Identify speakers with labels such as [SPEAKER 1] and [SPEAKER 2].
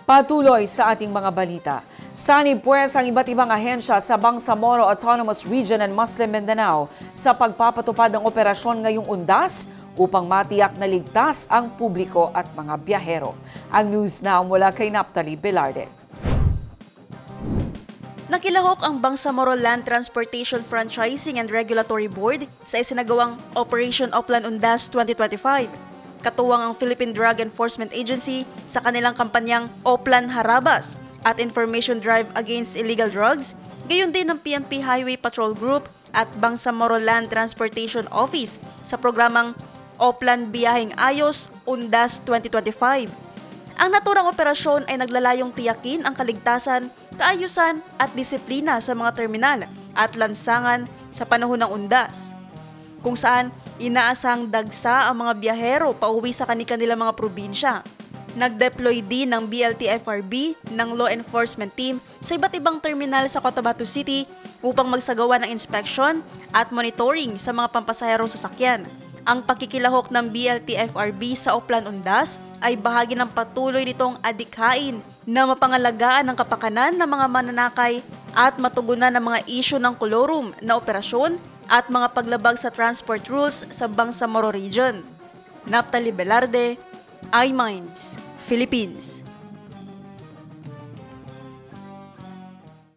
[SPEAKER 1] Patuloy sa ating mga balita. Sanib puwes ang iba't ibang ahensya sa Bangsamoro Autonomous Region and Muslim Mindanao sa pagpapatupad ng operasyon ngayong undas upang matiyak na ligtas ang publiko at mga biyahero. Ang News Now mula kay Naphtali Velarde.
[SPEAKER 2] Nakilahok ang Bangsamoro Land Transportation Franchising and Regulatory Board sa isinagawang Operation Oplan Undas 2025. Katuwang ang Philippine Drug Enforcement Agency sa kanilang kampanyang Oplan Harabas at Information Drive Against Illegal Drugs, gayon din ng PNP Highway Patrol Group at Bangsamoro Land Transportation Office sa programang Oplan Biyaheng Ayos Undas 2025. Ang naturang operasyon ay naglalayong tiyakin ang kaligtasan, kaayusan at disiplina sa mga terminal at lansangan sa panahon ng undas, kung saan inaasang dagsa ang mga biyahero pauwi sa kanilang mga probinsya. Nag-deploy din ng BLT-FRB ng law enforcement team sa iba't ibang terminal sa Cotabato City upang magsagawa ng inspection at monitoring sa mga pampasaherong sasakyan. Ang pakikilahok ng BLT-FRB sa Oplan Undas ay bahagi ng patuloy nitong adikhain na mapangalagaan ng kapakanan ng mga mananakay at matugunan ng mga isyu ng kolorum na operasyon at mga paglabag sa transport rules sa Bangsamoro Region. Naphtali Velarde, iMinds, Philippines.